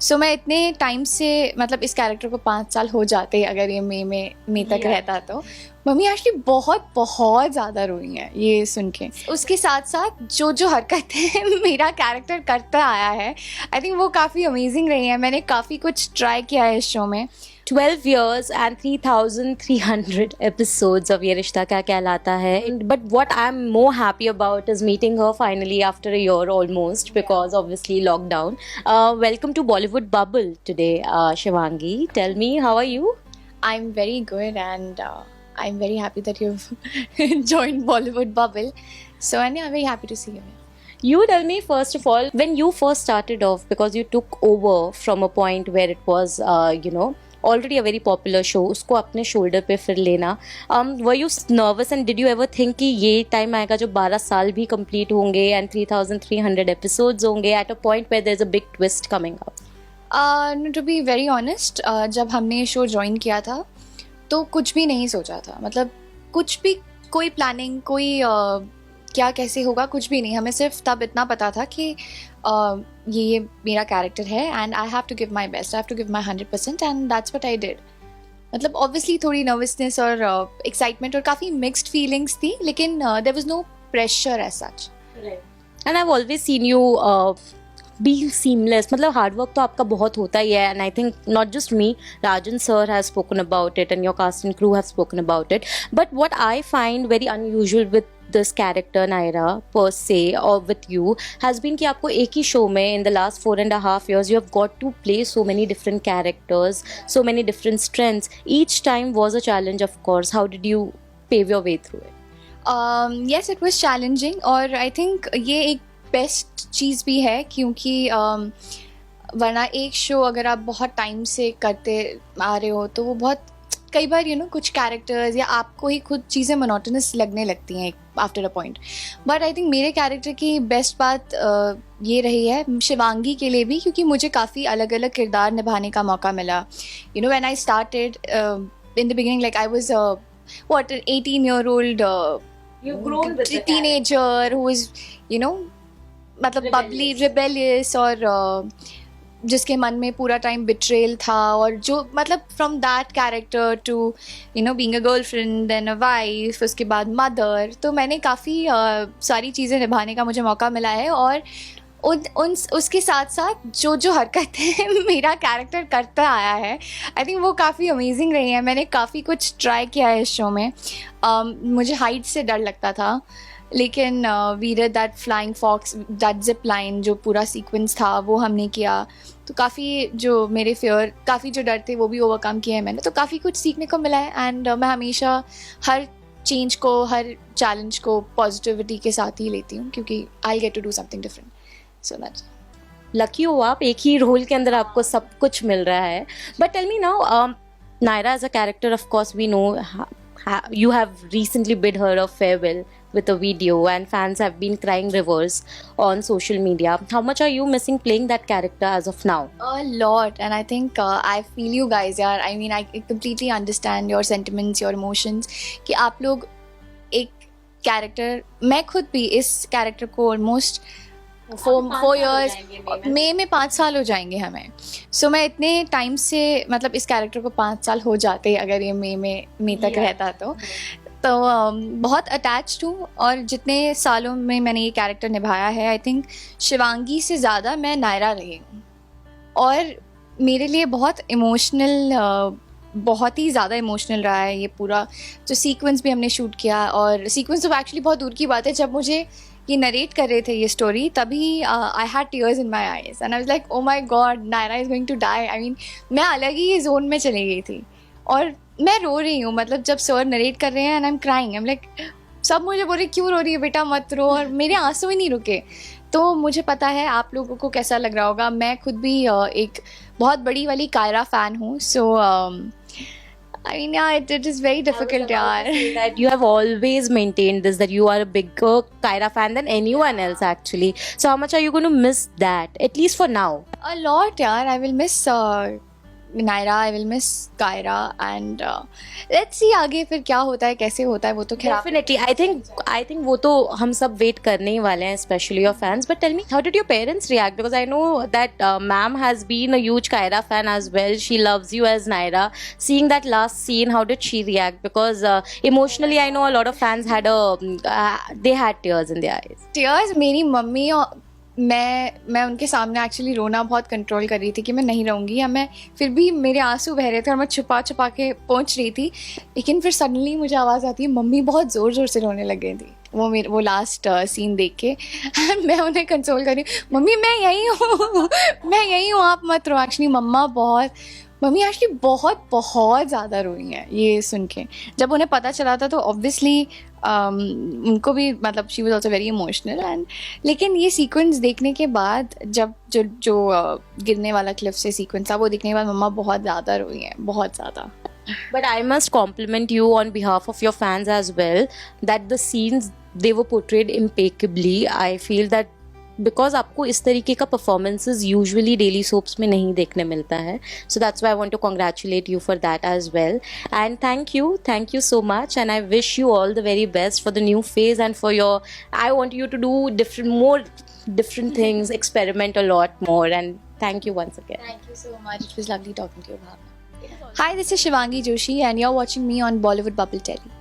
सो मैं इतने टाइम से मतलब इस कैरेक्टर को 5 साल हो जाते अगर ये मई तक रहता तो मम्मी एक्चुअली बहुत बहुत ज़्यादा रोई हैं ये सुन के। उसके साथ साथ जो जो हरकतें मेरा कैरेक्टर करता आया है आई थिंक वो काफ़ी अमेजिंग रही है। मैंने काफ़ी कुछ ट्राई किया है इस शो में। 12 years and 3,300 episodes of Ye Rishta Kya Kehlata Hai. But what I'm more happy about is meeting her finally after a year almost, because obviously lockdown. Welcome to Bollywood Bubble today, Shivangi. Tell me, how are you? I'm very good and I'm very happy that you've joined Bollywood Bubble. So and yeah, I'm very happy to see you. You tell me first of all, when you first started off, because you took over from a point where it was, already a very popular show, उसको अपने shoulder पे फिर लेना, were you nervous and did you ever think कि ये time आएगा जो 12 साल भी complete होंगे and 3,300 episodes होंगे at a point where there's a big twist coming up? To be very honest, जब हमने ये शो ज्वाइन किया था तो कुछ भी नहीं सोचा था, मतलब कुछ भी कोई प्लानिंग कोई क्या कैसे होगा कुछ भी नहीं। हमें सिर्फ तब इतना पता था कि ये मेरा कैरेक्टर है and I have to give my best, I have to give my 100% and that's what I did. मतलब ऑब्वियसली थोड़ी नर्वसनेस और एक्साइटमेंट और काफ़ी मिक्स्ड फीलिंग्स थी, लेकिन there was no pressure as such. And I have always seen you be seamless, मतलब hard work तो आपका बहुत होता ही है, and I think not just me, Rajan sir has spoken about it and your cast and crew have spoken about it, but what I find very unusual with this character Naira per se or with you has been कि आपको एक ही show में in the last 4.5 years you have got to play so many different characters, so many different strengths. Each time was a challenge, of course. How did you pave your way through it? Yes, it was challenging और I think ये एक best चीज़ भी है क्योंकि वरना एक show अगर आप बहुत टाइम से करते आ रहे हो तो वो बहुत कई बार कुछ कैरेक्टर्स या आपको ही खुद चीज़ें मोनोटोनस लगने लगती हैं after a point. But I think मेरे कैरेक्टर की बेस्ट बात ये रही है शिवांगी के लिए भी, क्योंकि मुझे काफ़ी अलग अलग किरदार निभाने का मौका मिला। When I started in the beginning like I was what 18-year-old teenager who was मतलब बबली रिबेलियस और जिसके मन में पूरा टाइम बिट्रेल था, और जो मतलब from that character to being a girlfriend then a wife, उसके बाद मदर, तो मैंने काफ़ी सारी चीज़ें निभाने का मुझे मौका मिला है। और उसके साथ साथ जो जो हरकतें मेरा कैरेक्टर करता आया है आई थिंक वो काफ़ी अमेजिंग रही है। मैंने काफ़ी कुछ ट्राई किया है इस शो में। मुझे हाइट से डर लगता था, लेकिन we did that flying fox, that zip line, जो पूरा सीक्वेंस था वो हमने किया। तो काफ़ी जो मेरे फियर, काफ़ी जो डर थे वो भी ओवरकम किए हैं मैंने, तो काफ़ी कुछ सीखने को मिला है। एंड मैं हमेशा हर चेंज को, हर चैलेंज को पॉजिटिविटी के साथ ही लेती हूँ, क्योंकि I get to do something different. So that's lucky हो आप, एक ही रोल के अंदर आपको सब कुछ मिल रहा है। But tell me now, Naira as a character, of course we know you have recently bid her a farewell with a video and fans have been crying rivers on social media. How much are you missing playing that character as of now? A lot, and I think I feel you guys, यार। I mean, I completely understand your sentiments, your emotions कि आप लोग एक character, मैं खुद भी इस character को ऑलमोस्ट 4 years, मई में 5 साल हो जाएंगे हमें। सो मैं इतने टाइम से मतलब इस कैरेक्टर को 5 साल हो जाते अगर ये मई तक रहता तो बहुत अटैच्ड हूँ। और जितने सालों में मैंने ये कैरेक्टर निभाया है आई थिंक शिवांगी से ज़्यादा मैं नायरा रही हूँ, और मेरे लिए बहुत इमोशनल, बहुत ही ज़्यादा इमोशनल रहा है ये पूरा जो सीक्वेंस भी हमने शूट किया। और सीक्वेंस तो एक्चुअली बहुत दूर की बात है, जब मुझे ये नरेट कर रहे थे ये स्टोरी तभी I had tears in my eyes and I was like oh my God, Naira is going to die. I mean मैं अलग ही जोन में चली गई थी और मैं रो रही हूँ, मतलब जब सर नरेट कर रहे हैं and I am crying, I am like, सब मुझे बोल रहे क्यों रो रही है बेटा, मत रो, और मेरे आंसू ही नहीं रुके। तो मुझे पता है आप लोगों को कैसा लग रहा होगा। मैं खुद भी एक बहुत बड़ी वाली कायरा फ़ैन हूँ। सो I mean, yeah, it is very difficult, yaar. That you have always maintained this, that you are a bigger Kyra fan than anyone else, actually. So how much are you going to miss that, at least for now? A lot, yaar. I will miss Naira, I will miss Kaira and let's see आगे फिर क्या होता है, कैसे होता है, वो तो खैर Definitely, I think वो तो हम सब वेट करने ही वाले हैं, especially your fans. But tell me, how did your parents react? Because I know that ma'am has been a huge Kyra fan as well. She loves you as Naira. Seeing that last scene, how did she react? Because emotionally, I know a lot of fans had they had tears in their eyes. Tears. मेरी mummy और मैं उनके सामने actually रोना बहुत control कर रही थी कि मैं नहीं रहूँगी, या मैं फिर भी मेरे आंसू बह रहे थे और मैं छुपा छुपा के पहुँच रही थी। लेकिन फिर सडनली मुझे आवाज़ आती है, मम्मी बहुत ज़ोर ज़ोर से रोने लग गई थी वो लास्ट सीन देख के। एंड मैं उन्हें कंसोल कर रही हूँ, मम्मी मैं यहीं हूँ मैं यहीं हूँ, आप मत रो। एक्चुअली मम्मी एक्चुअली बहुत बहुत ज़्यादा रोई हैं ये सुन के। जब उन्हें पता चला था तो ऑब्वियसली उनको भी मतलब she was also very emotional. And लेकिन ये सीक्वेंस देखने के बाद, जब जो गिरने वाला क्लिफ से सीक्वेंस था वो देखने के बाद मम्मा बहुत ज़्यादा रोई हैं, बहुत ज़्यादा। But I must compliment you on behalf of your fans as well, that the scenes they were portrayed impeccably. I feel that because आपको इस तरीके का performances usually daily soaps में नहीं देखने मिलता है, so that's why I want to congratulate you for that as well. And thank you so much, and I wish you all the very best for the new phase and for your. I want you to do different things, experiment a lot more, and thank you once again. Thank you so much. It was lovely talking to you, Bhavna. Hi, this is Shivangi Joshi and you're watching me on Bollywood Bubble Telly.